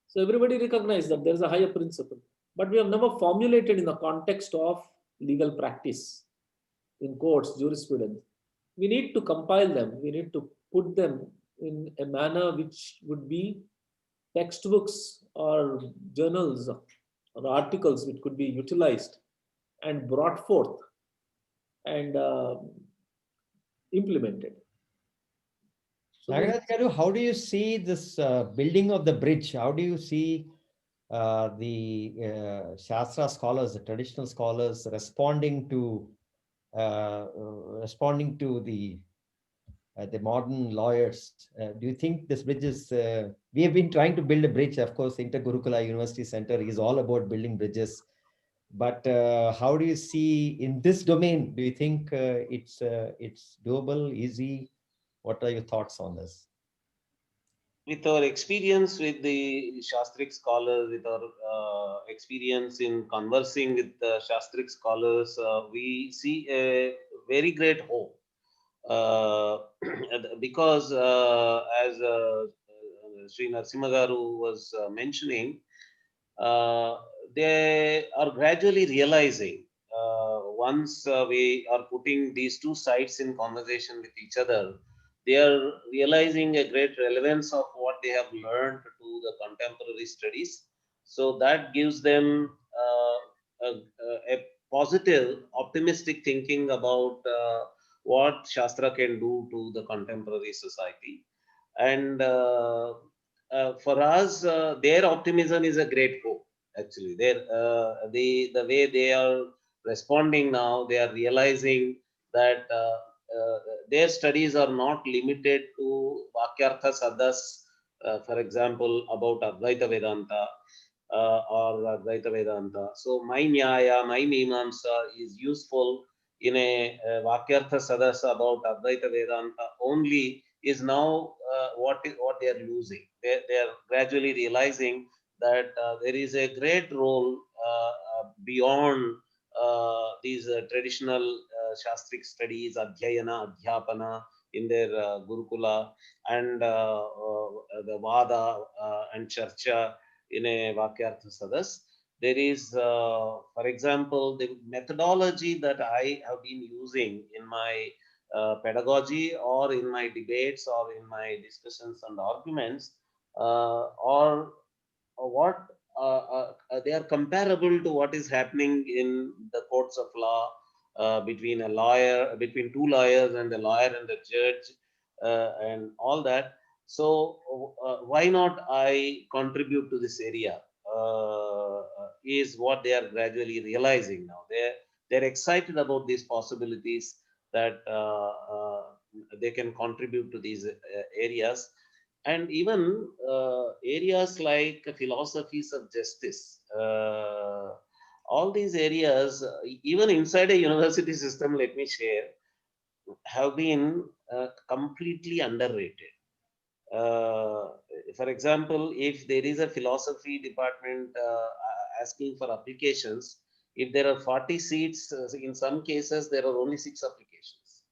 So everybody recognizes that there is a higher principle. But we have never formulated in the context of legal practice in courts, jurisprudence. We need to compile them. We need to put them in a manner which would be textbooks or journals or articles which could be utilized and brought forth and implemented. So Nagaraj Garu, how do you see this building of the bridge? How do you see the Shastra scholars, the traditional scholars, responding to the the modern lawyers. Do you think this bridge is, we have been trying to build a bridge. Of course, Inter Gurukula University Center is all about building bridges. But how do you see in this domain? Do you think it's doable, easy? What are your thoughts on this? With our experience with the Shastric scholars, with our experience in conversing with the Shastric scholars, we see a very great hope. Because as Sri Narasimhagaru was mentioning, uh, they are gradually realizing once we are putting these two sides in conversation with each other, they are realizing a great relevance of what they have learned to the contemporary studies. So that gives them a positive, optimistic thinking about what Shastra can do to the contemporary society. And for us, their optimism is a great hope. Actually, the way they are responding now, they are realizing that their studies are not limited to Vakyartha Sadas, for example, about Advaita Vedanta or Advaita Vedanta. So my Nyaya, my Mimamsa is useful in a Vakyartha Sadas about Advaita Vedanta only is now what they are losing. They are gradually realizing that there is a great role beyond these traditional Shastric studies, Adhyayana, Adhyapana in their Gurukula, and the Vada and Charcha in a Vakyartha Sadas. There is, for example, the methodology that I have been using in my pedagogy or in my debates or in my discussions and arguments, or what they are comparable to what is happening in the courts of law between two lawyers and a lawyer and a judge and all that. So why not I contribute to this area? Is what they are gradually realizing now. They're excited about these possibilities that they can contribute to these areas, and even areas like philosophies of justice. All these areas, even inside a university system, let me share, have been completely underrated. Uh, for example, if there is a philosophy department asking for applications, if there are 40 seats, in some cases there are only 6 applications.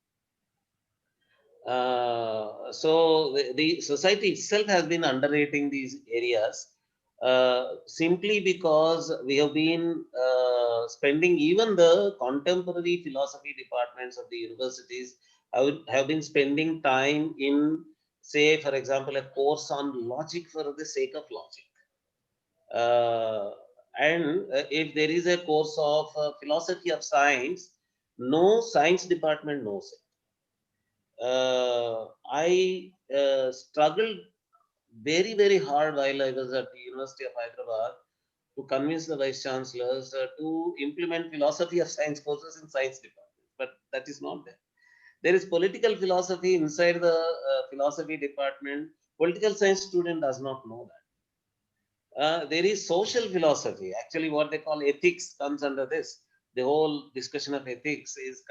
So the society itself has been underrating these areas simply because we have been spending, even the contemporary philosophy departments of the universities have been spending time in, say, for example, a course on logic for the sake of logic. And if there is a course of philosophy of science, no science department knows it. I struggled very hard while I was at the University of Hyderabad to convince the vice chancellors to implement philosophy of science courses in science department, but that is not there. There is political philosophy inside the philosophy department. Political science student does not know that. There is social philosophy. Actually, what they call ethics comes under this. The whole discussion of ethics is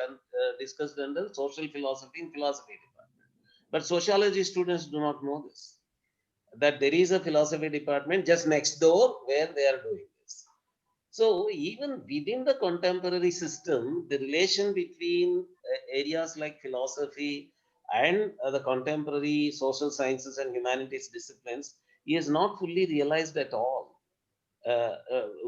discussed under social philosophy in philosophy department. But sociology students do not know this, that there is a philosophy department just next door where they are doing this. So even within the contemporary system, the relation between areas like philosophy and the contemporary social sciences and humanities disciplines is not fully realized at all.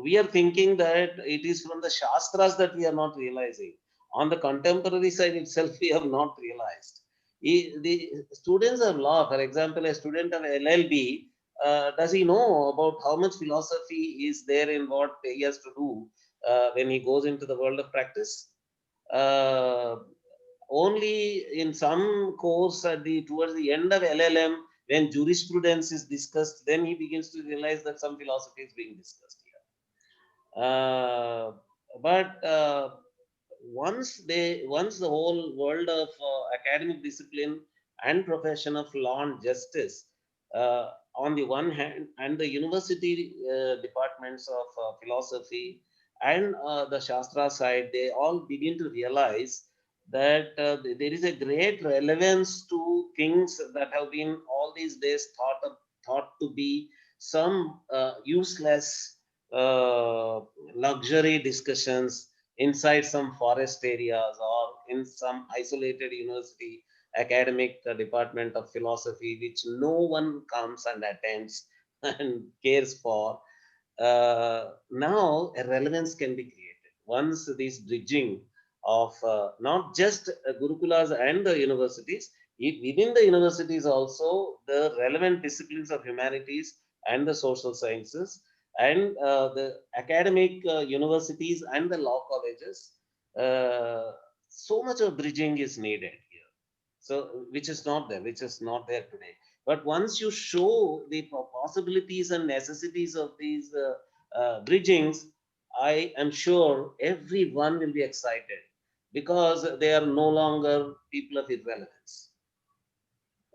We are thinking that it is from the Shastras that we are not realizing. On the contemporary side itself, we have not realized. The students of law, for example, a student of LLB, does he know about how much philosophy is there in what he has to do when he goes into the world of practice? Uh, Only in some course at the towards the end of LLM, when jurisprudence is discussed, then he begins to realize that some philosophy is being discussed here. But once the whole world of academic discipline and profession of law and justice on the one hand, and the university departments of philosophy and the Shastra side, they all begin to realize that there is a great relevance to things that have been all these days thought to be some useless luxury discussions inside some forest areas or in some isolated university academic department of philosophy, which no one comes and attends and cares for. Now a relevance can be created once this bridging of not just gurukulas and the universities, within the universities also the relevant disciplines of humanities and the social sciences and the academic universities and the law colleges. So much of bridging is needed here, so which is not there today. But once you show the possibilities and necessities of these bridgings, I am sure everyone will be excited because they are no longer people of irrelevance.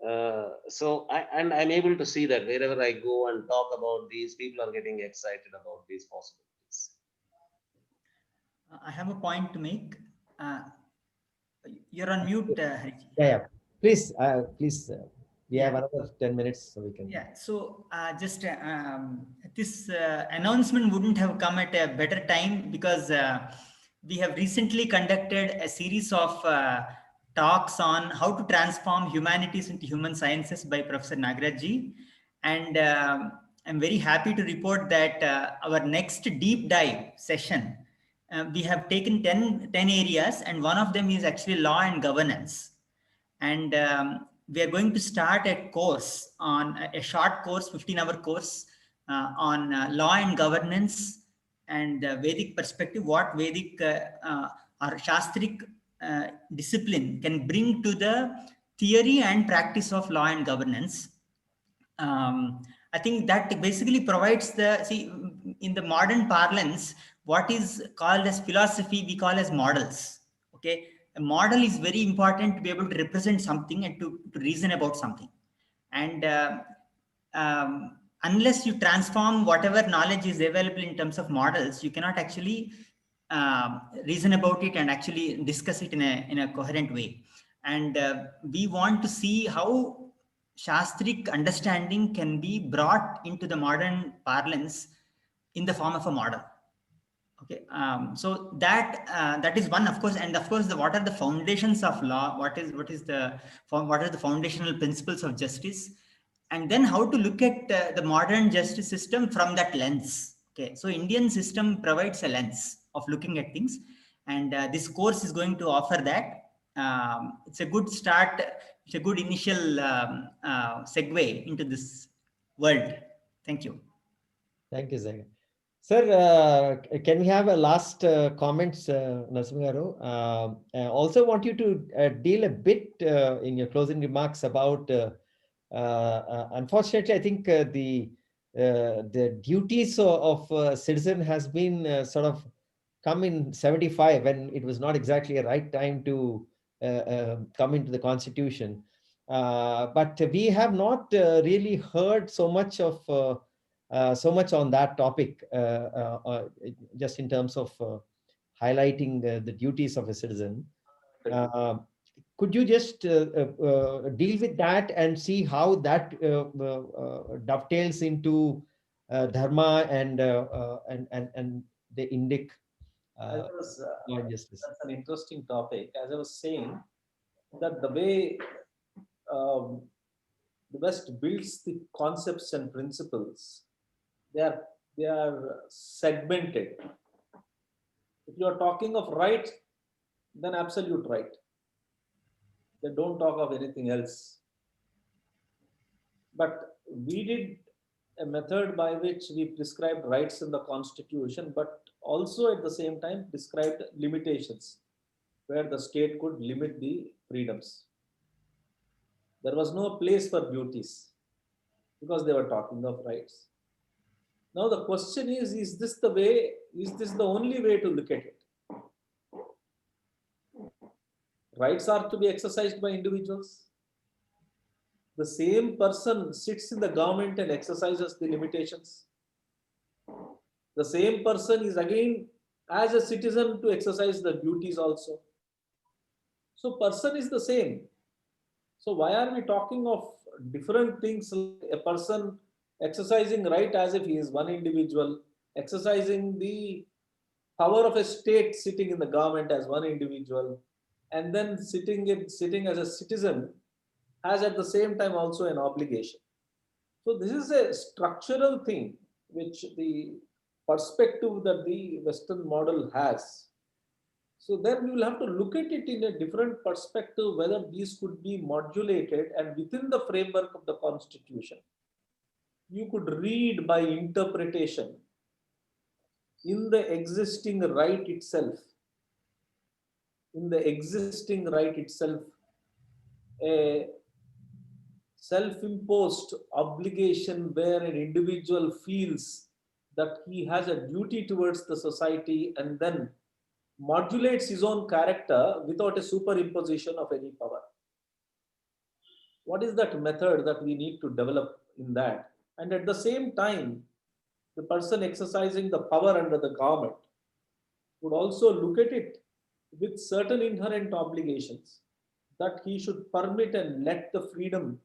And I'm able to see that wherever I go and talk about these, people are getting excited about these possibilities. I have a point to make. Uh, you're on mute, Hariji. Yeah. Please, please. We have Yeah. another 10 minutes, so we can. Yeah, so just this announcement wouldn't have come at a better time because we have recently conducted a series of talks on how to transform humanities into human sciences by Professor Nagaraj ji. And I'm very happy to report that our next deep dive session, we have taken 10 areas, and one of them is actually law and governance. And we are going to start a course on a short course, 15-hour course on law and governance and Vedic perspective, what Vedic or Shastric discipline can bring to the theory and practice of law and governance. I think that basically provides in the modern parlance, what is called as philosophy, we call as models. Okay. A model is very important to be able to represent something and to reason about something. And unless you transform whatever knowledge is available in terms of models, you cannot actually reason about it and actually discuss it in a coherent way. And we want to see how Shastric understanding can be brought into the modern parlance in the form of a model. Okay, so that is one, of course, and of course, what are the foundations of law? What are the foundational principles of justice? And then how to look at the modern justice system from that lens. Okay, so Indian system provides a lens of looking at things, and this course is going to offer that. It's a good start. It's a good initial segue into this world. Thank you. Thank you, Zaga. Sir, can we have a last comments, Narasimha Garu? Also want you to deal a bit in your closing remarks about, unfortunately, I think the duties of citizen has been sort of come in 75 when it was not exactly a right time to come into the constitution. But we have not really heard so much on that topic, just in terms of highlighting the duties of a citizen. Could you just deal with that and see how that dovetails into dharma and the Indic justice? That's an interesting topic. As I was saying, that the way the West builds the concepts and principles, they are segmented. If you are talking of right, then absolute right. They don't talk of anything else. But we did a method by which we prescribed rights in the Constitution, but also at the same time prescribed limitations where the state could limit the freedoms. There was no place for duties because they were talking of rights. Now the question is this the way, is this the only way to look at it? Rights are to be exercised by individuals. the same person sits in the government and exercises the limitations. The same person is again as a citizen to exercise the duties also. So person is the same. So why are we talking of different things? A person exercising right as if he is one individual, exercising the power of a state sitting in the government as one individual, and then sitting as a citizen has at the same time also an obligation. So this is a structural thing which the perspective that the Western model has. So then we will have to look at it in a different perspective, whether these could be modulated and within the framework of the constitution. You could read by interpretation in the existing right itself, a self-imposed obligation where an individual feels that he has a duty towards the society and then modulates his own character without a superimposition of any power. What is that method that we need to develop in that? And at the same time, the person exercising the power under the government would also look at it with certain inherent obligations that he should permit and let the freedom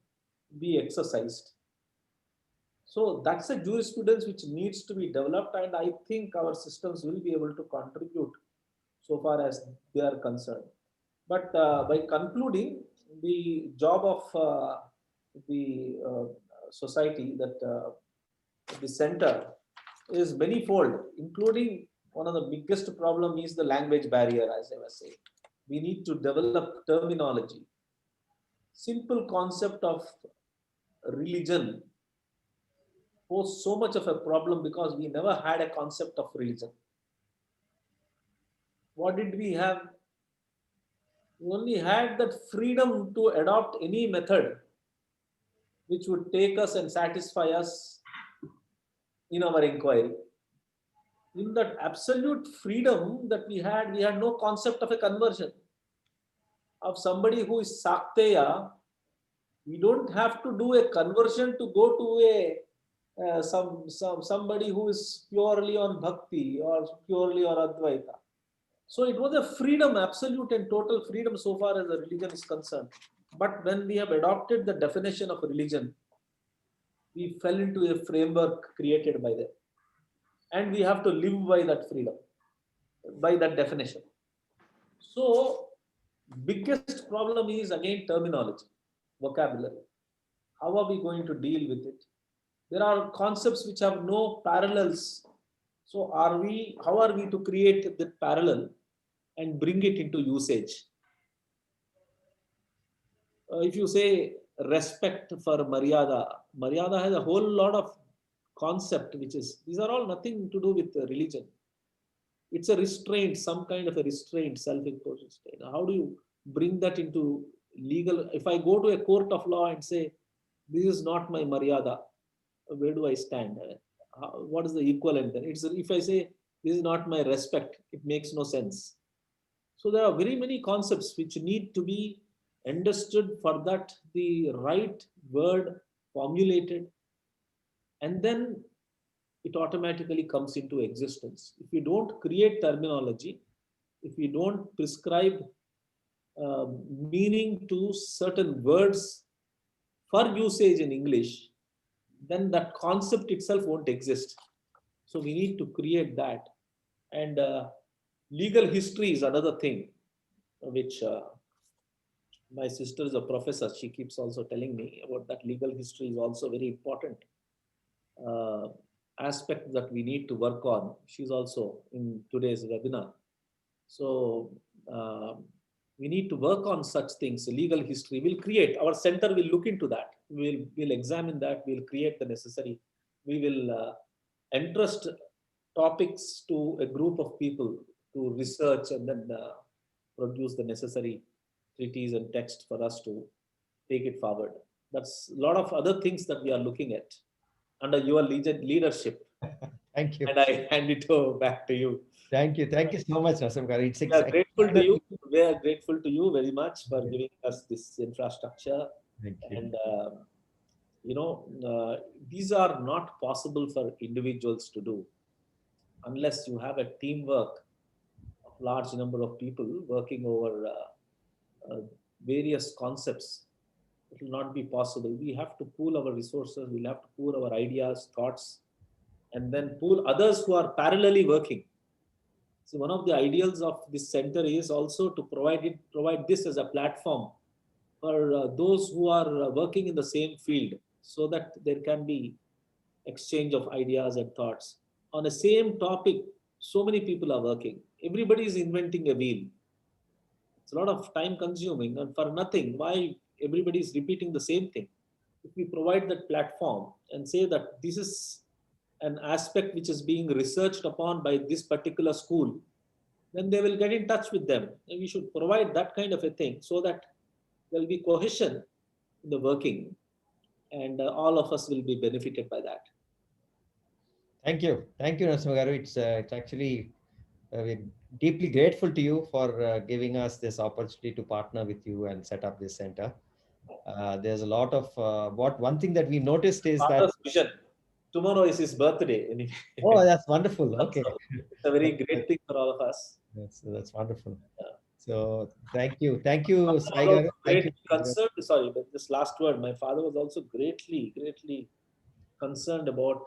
be exercised. So that's a jurisprudence which needs to be developed, and I think our systems will be able to contribute so far as they are concerned. But by concluding, the job of the society, that the center, is manifold, including one of the biggest problem is the language barrier, as I was saying. We need to develop terminology. Simple concept of religion posed so much of a problem because we never had a concept of religion. What did we have? We only had that freedom to adopt any method which would take us and satisfy us in our inquiry. In that absolute freedom that we had no concept of a conversion. Of somebody who is Sakteya, we don't have to do a conversion to go to a somebody who is purely on bhakti or purely on Advaita. So it was a freedom, absolute and total freedom so far as the religion is concerned. But when we have adopted the definition of religion, we fell into a framework created by them. And we have to live by that freedom, by that definition. So biggest problem is again terminology, vocabulary. How are we going to deal with it? There are concepts which have no parallels. So how are we to create the parallel and bring it into usage? If you say respect for Maryada has a whole lot of concept, these are all nothing to do with religion. It's a restraint, some kind of a restraint, self-imposed restraint. How do you bring that into legal? If I go to a court of law and say, this is not my Maryada, where do I stand? What is the equivalent then? If I say, this is not my respect, it makes no sense. So there are very many concepts which need to be understood, for that the right word formulated, and then it automatically comes into existence. If we don't create terminology, if we don't prescribe meaning to certain words for usage in English, then that concept itself won't exist. So we need to create that. And legal history is another thing which my sister is a professor. She keeps also telling me about that. Legal history is also very important aspect that we need to work on. She's also in today's webinar. So we need to work on such things. Legal history will create, our center will look into that. We'll examine that. We'll create the necessary. We will entrust topics to a group of people to research and then produce the necessary treaties and text for us to take it forward. That's a lot of other things that we are looking at under your leadership. Thank you. And I hand it back to you. Thank you. Thank you so much, Nasim. It's We are grateful to you. We are grateful to you very much for giving us this infrastructure Thank you. And these are not possible for individuals to do unless you have a teamwork of large number of people working over various concepts. It will not be possible. We have to pool our resources, we'll have to pool our ideas, thoughts, and then pool others who are parallelly working. So one of the ideals of this center is also to provide this as a platform for those who are working in the same field, so that there can be exchange of ideas and thoughts on the same topic. So many people are working, everybody is inventing a wheel. It's a lot of time consuming and for nothing. Why everybody is repeating the same thing? If we provide that platform and say that this is an aspect which is being researched upon by this particular school, then they will get in touch with them. And we should provide that kind of a thing so that there will be cohesion in the working, and all of us will be benefited by that. Thank you. Thank you, Narasimha Garu. It's actually we're deeply grateful to you for giving us this opportunity to partner with you and set up this center. There's a lot of one thing that we noticed is that. Father's vision. Tomorrow is his birthday. Anyway. Oh, that's wonderful. Okay. So it's a very great thing for all of us. That's wonderful. Yeah. So thank you. Thank you, Sai Father was Garu. Thank you. greatly concerned. Sorry, but this last word. My father was also greatly concerned about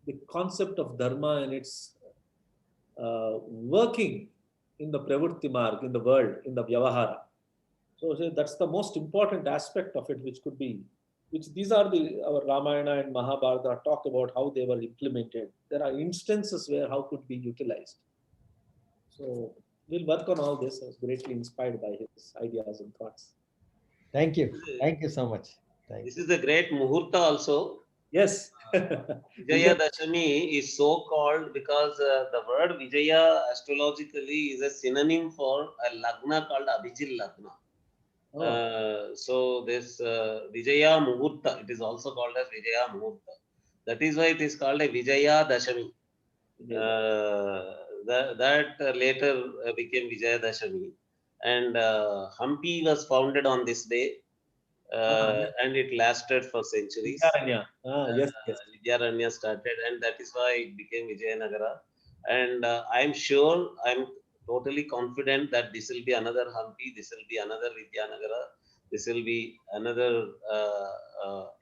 the concept of dharma and its working in the pravritti marg, in the world, in the vyavahara. So that's the most important aspect of it, which these are our Ramayana and Mahabharata talk about how they were implemented. There are instances where how could be utilized. So we'll work on all this. I was greatly inspired by his ideas and thoughts. Thank you. Thank you so much. This is a great muhurta also. Yes. Vijaya Dashami is so called because the word Vijaya astrologically is a synonym for a lagna called Abhijit Lagna. Oh. So this Vijaya Muhurta, it is also called as Vijaya Muhurta. That is why it is called a Vijaya Dashami. That later became Vijaya Dashami. And Hampi was founded on this day. And it lasted for centuries. Vidyaranya. Yes. Vidyaranya started, and that is why it became Vijayanagara. And I'm sure, I'm totally confident that this will be another Hampi, this will be another Vidyanagara, this will be another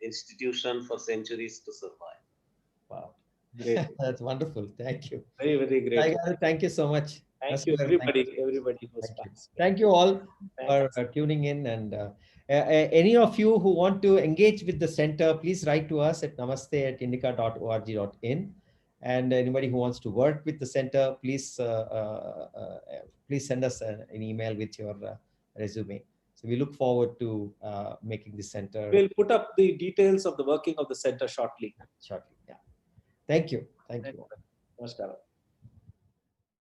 institution for centuries to survive. Wow. Great. That's wonderful. Thank you. Very great. Sai Garu, thank you so much. Thank you, everybody. Everybody who's Thank you all for tuning in. And any of you who want to engage with the center, please write to us at namaste@indica.org.in. And anybody who wants to work with the center, please send us an email with your resume. So we look forward to making the center. We'll put up the details of the working of the center shortly. Yeah. Thank you. Thank you. Namaskar.